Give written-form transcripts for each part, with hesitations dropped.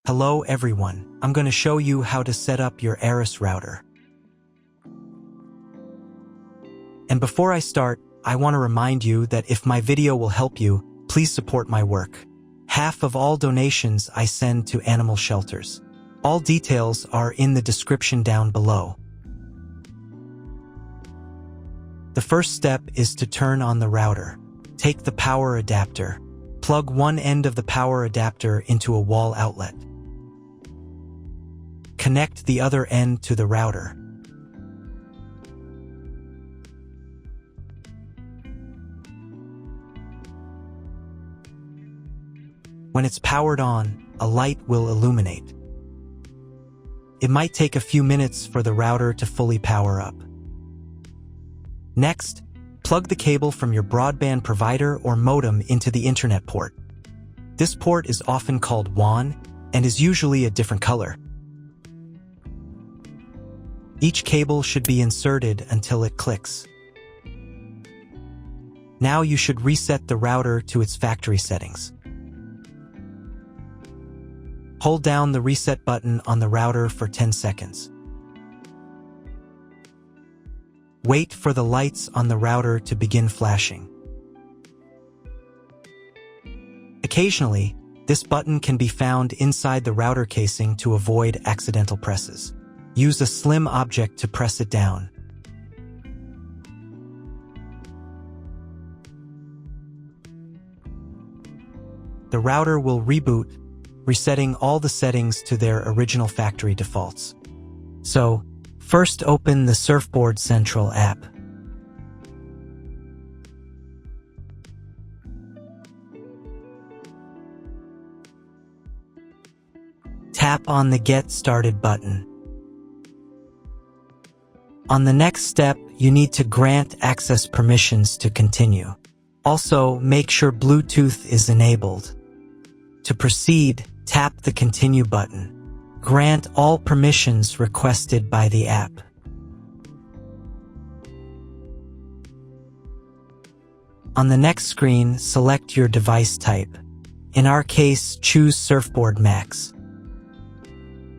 Hello everyone, I'm going to show you how to set up your Arris router. And before I start, I want to remind you that if my video will help you, please support my work. Half of all donations I send to animal shelters. All details are in the description down below. The first step is to turn on the router. Take the power adapter. Plug one end of the power adapter into a wall outlet. Connect the other end to the router. When it's powered on, a light will illuminate. It might take a few minutes for the router to fully power up. Next, plug the cable from your broadband provider or modem into the internet port. This port is often called WAN and is usually a different color. Each cable should be inserted until it clicks. Now you should reset the router to its factory settings. Hold down the reset button on the router for 10 seconds. Wait for the lights on the router to begin flashing. Occasionally, this button can be found inside the router casing to avoid accidental presses. Use a slim object to press it down. The router will reboot, resetting all the settings to their original factory defaults. So, first open the SURFboard Central app. Tap on the Get Started button. On the next step, you need to grant access permissions to continue. Also, make sure Bluetooth is enabled. To proceed, tap the Continue button. Grant all permissions requested by the app. On the next screen, select your device type. In our case, choose SURFboard mAX.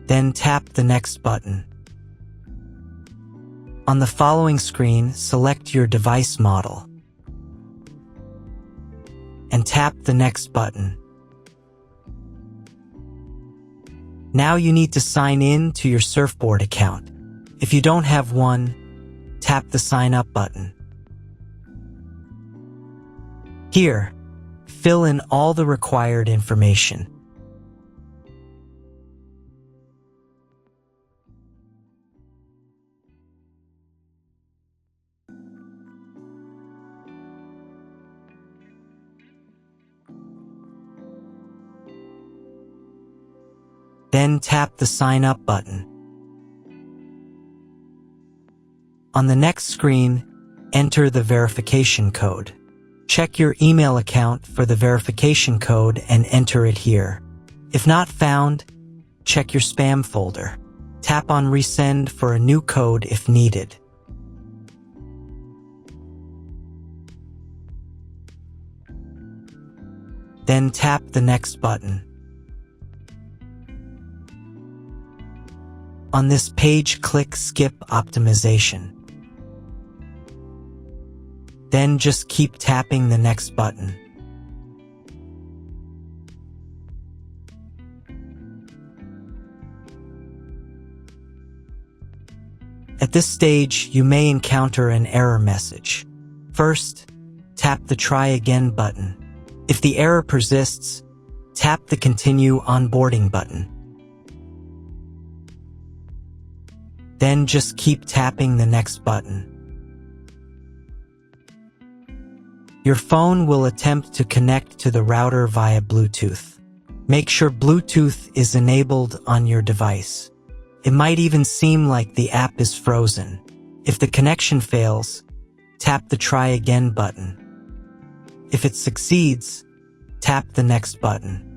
Then tap the Next button. On the following screen, select your device model and tap the Next button. Now you need to sign in to your SURFboard account. If you don't have one, tap the Sign Up button. Here, fill in all the required information. Then tap the Sign Up button. On the next screen, enter the verification code. Check your email account for the verification code and enter it here. If not found, check your spam folder. Tap on Resend for a new code if needed. Then tap the Next button. On this page, click Skip Optimization. Then just keep tapping the Next button. At this stage, you may encounter an error message. First, tap the Try Again button. If the error persists, tap the Continue Onboarding button. Then just keep tapping the Next button. Your phone will attempt to connect to the router via Bluetooth. Make sure Bluetooth is enabled on your device. It might even seem like the app is frozen. If the connection fails, tap the Try Again button. If it succeeds, tap the Next button.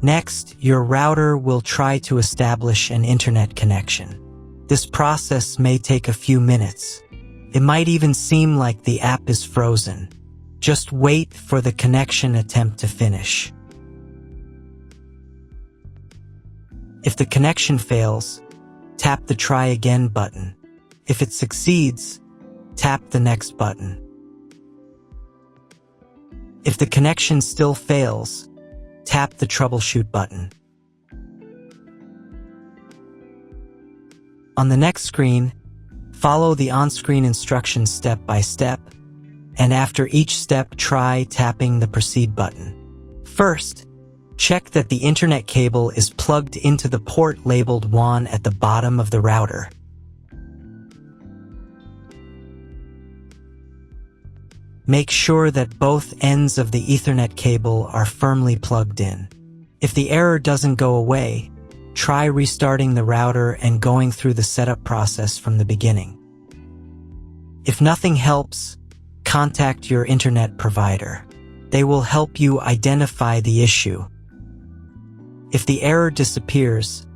Next, your router will try to establish an internet connection. This process may take a few minutes. It might even seem like the app is frozen. Just wait for the connection attempt to finish. If the connection fails, tap the Try Again button. If it succeeds, tap the Next button. If the connection still fails, tap the Troubleshoot button. On the next screen, follow the on-screen instructions step by step, and after each step, try tapping the Proceed button. First, check that the internet cable is plugged into the port labeled WAN at the bottom of the router. Make sure that both ends of the Ethernet cable are firmly plugged in. If the error doesn't go away, try restarting the router and going through the setup process from the beginning. If nothing helps, contact your internet provider. They will help you identify the issue. If the error disappears,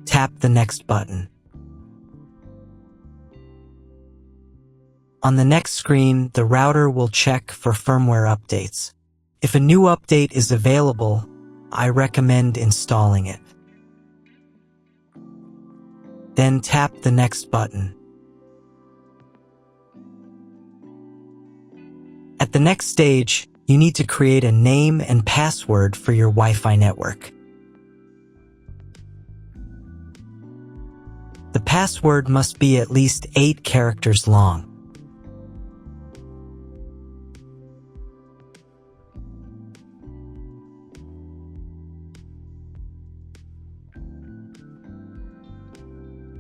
tap the Next button. On the next screen, the router will check for firmware updates. If a new update is available, I recommend installing it. Then tap the Next button. At the next stage, you need to create a name and password for your Wi-Fi network. The password must be at least 8 characters long.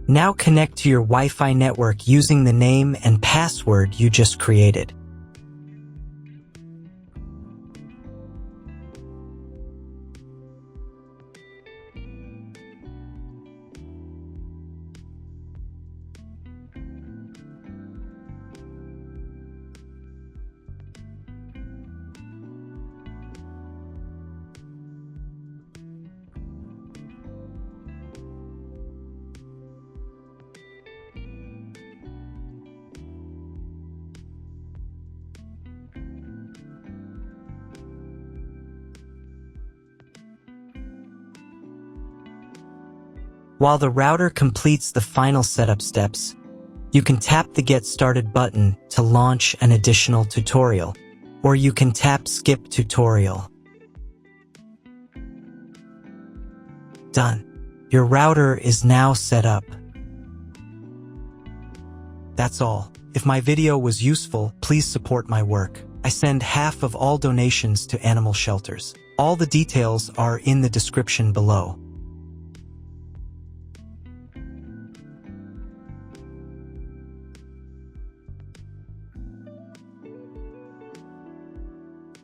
Now connect to your Wi-Fi network using the name and password you just created. While the router completes the final setup steps, you can tap the Get Started button to launch an additional tutorial, or you can tap Skip Tutorial. Done. Your router is now set up. That's all. If my video was useful, please support my work. I send half of all donations to animal shelters. All the details are in the description below.